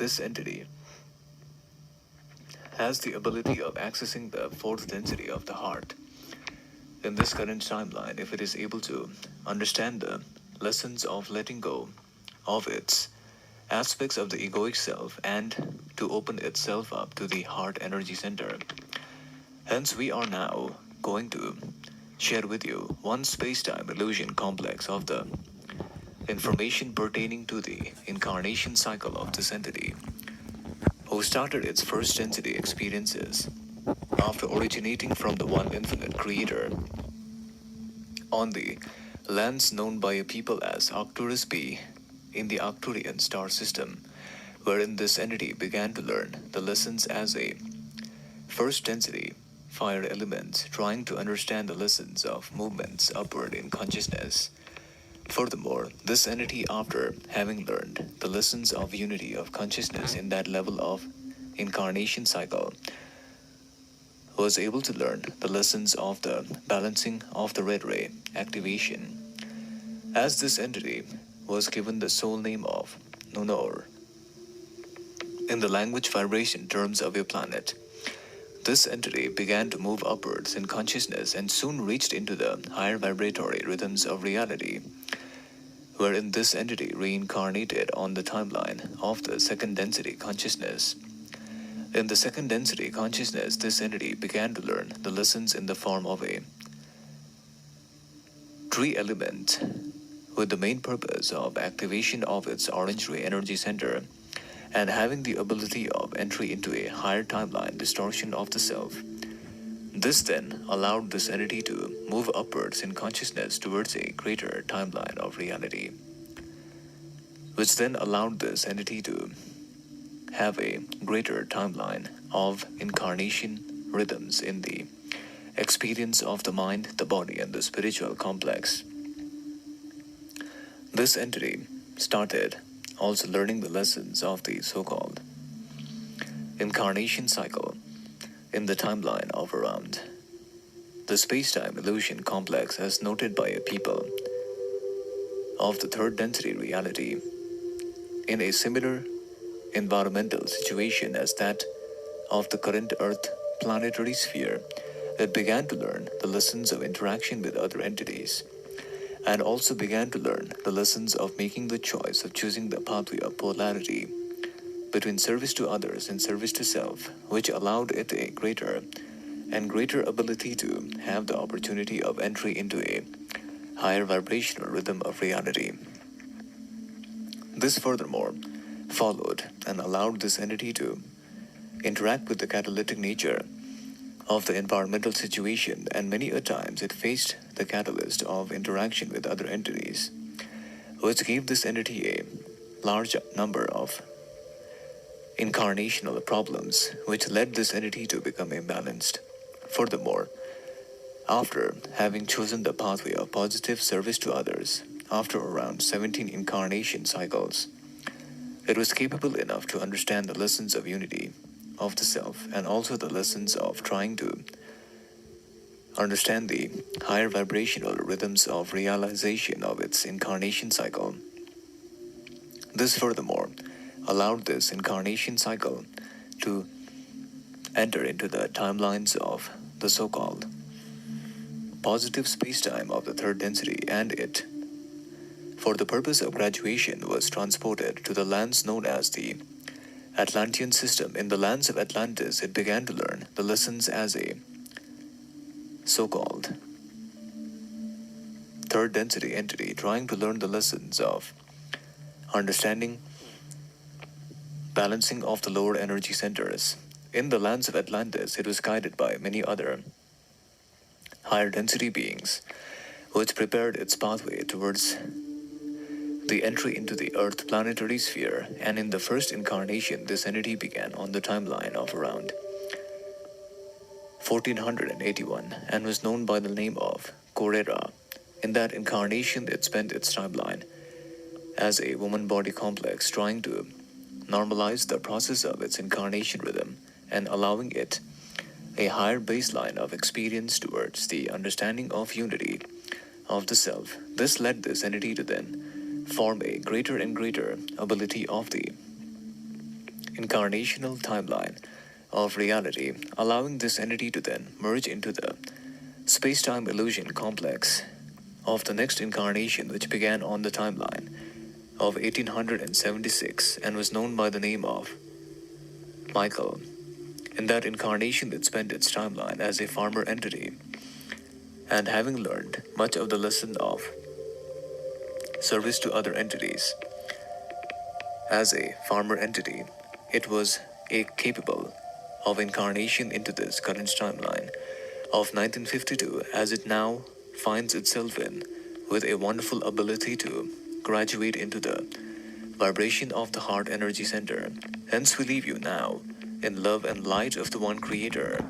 this entity has the ability of accessing the fourth density of the heart. In this current timeline, if it is able to understand the lessons of letting go of its aspects of the egoic self and to open itself up to the heart energy center. Hence, we are now going to share with you one space-time illusion complex of the information pertaining to the incarnation cycle of this entity, who started its first density experiences after originating from the one infinite creator on the lands known by a people as Arcturus B in the Arcturian star system, wherein this entity began to learn the lessons as a first density fire element, trying to understand the lessons of movements upward in consciousness. Furthermore, this entity, after having learned the lessons of unity of consciousness in that level of incarnation cycle, was able to learn the lessons of the balancing of the red ray activation. As this entity was given the soul name of Nonore in the language vibration terms of your planet, this entity began to move upwards in consciousness and soon reached into the higher vibratory rhythms of reality, wherein this entity reincarnated on the timeline of the second density consciousness. In the second density consciousness, this entity began to learn the lessons in the form of a tree element with the main purpose of activation of its orange ray energy center and having the ability of entry into a higher timeline distortion of the self. This then allowed this entity to move upwards in consciousness towards a greater timeline of reality, which then allowed this entity to have a greater timeline of incarnation rhythms in the experience of the mind, the body, and the spiritual complex. This entity started also learning the lessons of the so-called incarnation cycle in the timeline of around the space-time illusion complex as noted by a people of the third density reality in a similar environmental situation as that of the current Earth planetary sphere. It began to learn the lessons of interaction with other entities and also began to learn the lessons of making the choice of choosing the pathway of polarity between service to others and service to self, which allowed it a greater and greater ability to have the opportunity of entry into a higher vibrational rhythm of reality. This furthermore followed and allowed this entity to interact with the catalytic nature of the environmental situation, and many a times it faced the catalyst of interaction with other entities, which gave this entity a large number of incarnational problems, which led this entity to become imbalanced. Furthermore, after having chosen the pathway of positive service to others, after around 17 incarnation cycles, it was capable enough to understand the lessons of unity of the self and also the lessons of trying to understand the higher vibrational rhythms of realization of its incarnation cycle. This furthermore allowed this incarnation cycle to enter into the timelines of the so-called positive space-time of the third density, and it, for the purpose of graduation, was transported to the lands known as the Atlantean system. In the lands of Atlantis, it began to learn the lessons as a so-called third density entity, trying to learn the lessons of understanding balancing of the lower energy centers. In the lands of Atlantis, it was guided by many other higher density beings, which prepared its pathway towards the entry into the Earth planetary sphere, and in the first incarnation, this entity began on the timeline of around 1481 and was known by the name of Corera. In that incarnation, it spent its timeline as a woman body complex, trying to normalize the process of its incarnation rhythm and allowing it a higher baseline of experience towards the understanding of unity of the self. This led this entity to then form a greater and greater ability of the incarnational timeline of reality, allowing this entity to then merge into the space-time illusion complex of the next incarnation, which began on the timeline of 1876 and was known by the name of Michael. In that incarnation, it spent its timeline as a farmer entity, and having learned much of the lesson of service to other entities, as a farmer entity, it was capable of incarnation into this current timeline of 1952, as it now finds itself in, with a wonderful ability to graduate into the vibration of the heart energy center. Hence, we leave you now in love and light of the one Creator,